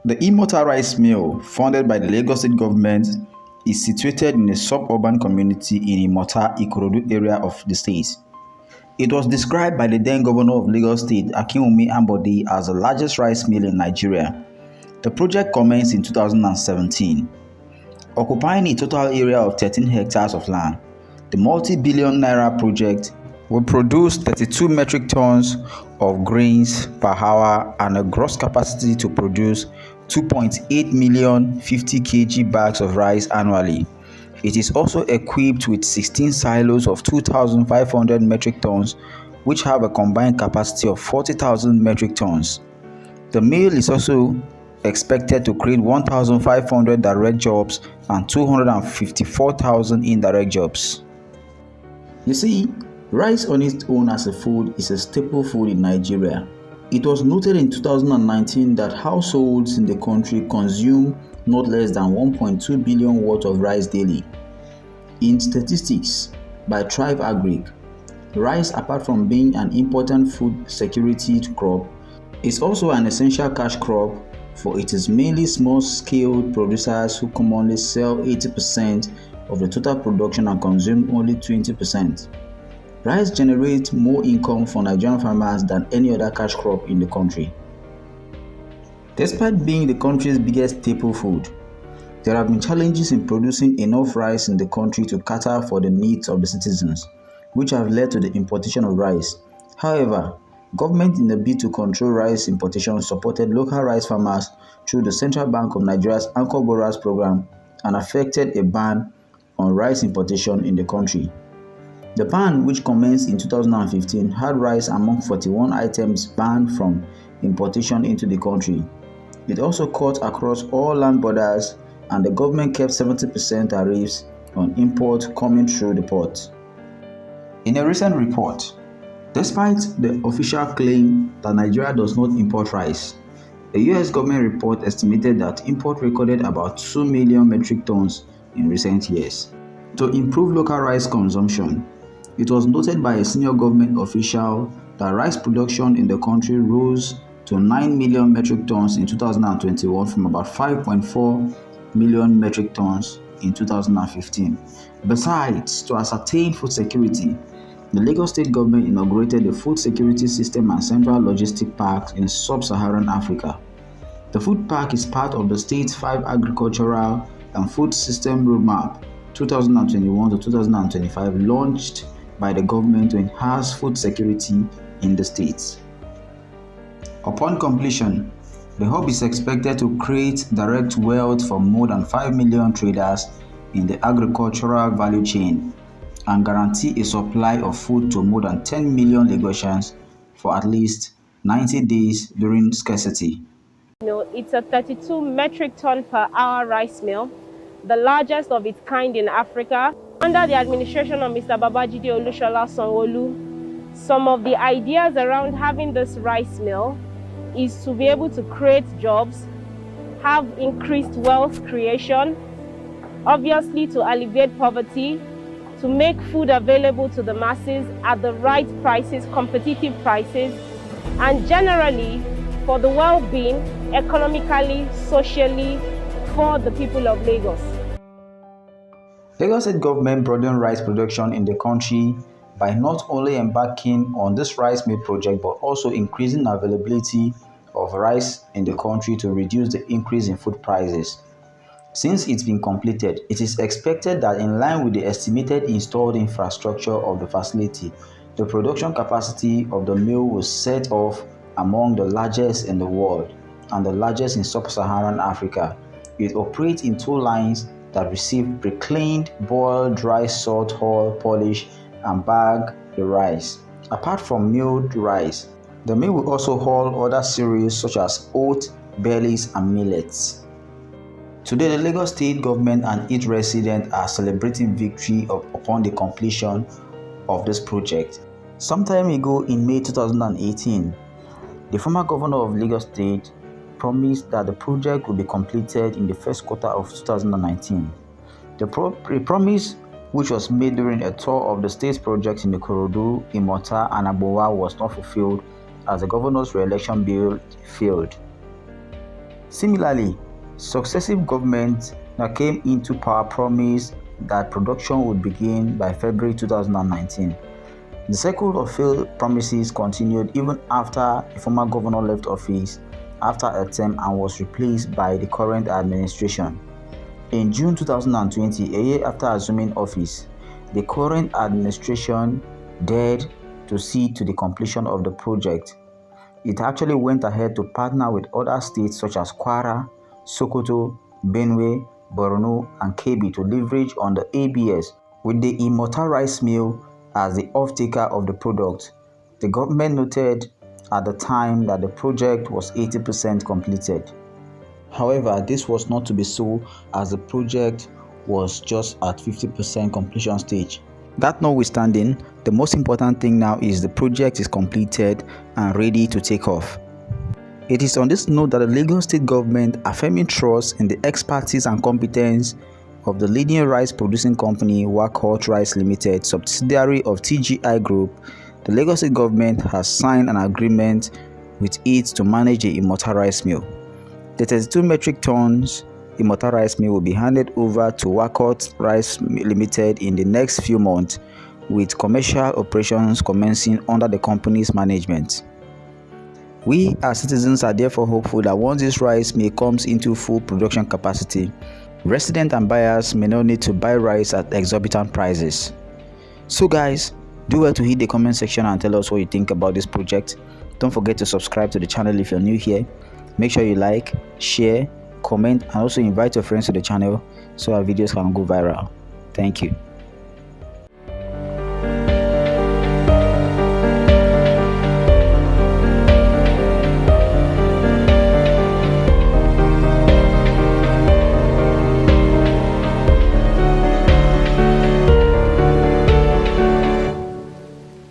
The Imota rice mill, funded by the Lagos State government, is situated in a suburban community in Imota, Ikorodu area of the state. It was described by the then governor of Lagos State, Akinwumi Ambode, as the largest rice mill in Nigeria. The project commenced in 2017, occupying a total area of 13 hectares of land. The multi-billion naira project will produce 32 metric tons of grains per hour and a gross capacity to produce 2.8 million 50 kg bags of rice annually. It is also equipped with 16 silos of 2,500 metric tons, which have a combined capacity of 40,000 metric tons. The mill is also expected to create 1,500 direct jobs and 254,000 indirect jobs. You see, rice on its own as a food is a staple food in Nigeria. It was noted in 2019 that households in the country consume not less than 1.2 billion worth of rice daily. In statistics by Thrive Agric, rice, apart from being an important food security crop, is also an essential cash crop, for it is mainly small-scale producers who commonly sell 80% of the total production and consume only 20%. Rice generates more income for Nigerian farmers than any other cash crop in the country. Despite being the country's biggest staple food, there have been challenges in producing enough rice in the country to cater for the needs of the citizens, which have led to the importation of rice. However, government, in a bid to control rice importation, supported local rice farmers through the Central Bank of Nigeria's Anchor Borrowers program and affected a ban on rice importation in the country. The ban, which commenced in 2015, had rice among 41 items banned from importation into the country. It also cut across all land borders, and the government kept 70% tariffs on imports coming through the port. In a recent report, despite the official claim that Nigeria does not import rice, a US government report estimated that import recorded about 2 million metric tons in recent years. To improve local rice consumption, it was noted by a senior government official that rice production in the country rose to 9 million metric tons in 2021 from about 5.4 million metric tons in 2015. Besides, to ascertain food security, the Lagos State government inaugurated the Food Security System and Central Logistic Parks in Sub-Saharan Africa. The food park is part of the state's 5 Agricultural and Food System Roadmap 2021 to 2025, launched by the government to enhance food security in the states. Upon completion, the hub is expected to create direct wealth for more than 5 million traders in the agricultural value chain and guarantee a supply of food to more than 10 million Lagosians for at least 90 days during scarcity. It's a 32 metric ton per hour rice mill, the largest of its kind in Africa. Under the administration of Mr. Babajide Olushola Sanwo-Olu, some of the ideas around having this rice mill is to be able to create jobs, have increased wealth creation, obviously to alleviate poverty, to make food available to the masses at the right prices, competitive prices, and generally for the well-being, economically, socially, for the people of Lagos. Lagos State government broadened rice production in the country by not only embarking on this rice mill project but also increasing availability of rice in the country to reduce the increase in food prices. Since it's been completed, it is expected that in line with the estimated installed infrastructure of the facility, the production capacity of the mill will set off among the largest in the world and the largest in sub-Saharan Africa. It operates in 2 lines that receive pre-cleaned, boiled, dry salt, hull, polish, and bag the rice. Apart from milled rice, the mill will also haul other cereals such as oats, barleys, and millets. Today, the Lagos State government and its residents are celebrating victory upon the completion of this project. Some time ago in May 2018, the former governor of Lagos State promised that the project will be completed in the first quarter of 2019. The promise, which was made during a tour of the state's projects in Ikorodu, Imota, and Agbowa, was not fulfilled as the governor's re-election bid failed. Similarly, successive governments that came into power promised that production would begin by February 2019. The cycle of failed promises continued even after a former governor left office after a term and was replaced by the current administration. In June 2020, a year after assuming office, the current administration dared to see to the completion of the project. It actually went ahead to partner with other states such as Kwara, Sokoto, Benue, Borno, and Kebbi to leverage on the ABS with the Imota rice mill as the off-taker of the product. The government noted at the time that the project was 80% completed. However, this was not to be so as the project was just at 50% completion stage. That notwithstanding, the most important thing now is the project is completed and ready to take off. It is on this note that the Lagos State government, affirming trust in the expertise and competence of the leading rice producing company Wakot Rice Limited, subsidiary of TGI Group, the Lagos State government has signed an agreement with it to manage the Imota rice mill. The 32 metric tons Imota rice mill will be handed over to Wakot Rice Limited in the next few months, with commercial operations commencing under the company's management. We as citizens are therefore hopeful that once this rice mill comes into full production capacity, residents and buyers may not need to buy rice at exorbitant prices. So guys, do well to hit the comment section and tell us what you think about this project. Don't forget to subscribe to the channel if you're new here. Make sure you like, share, comment, and also invite your friends to the channel so our videos can go viral. Thank you.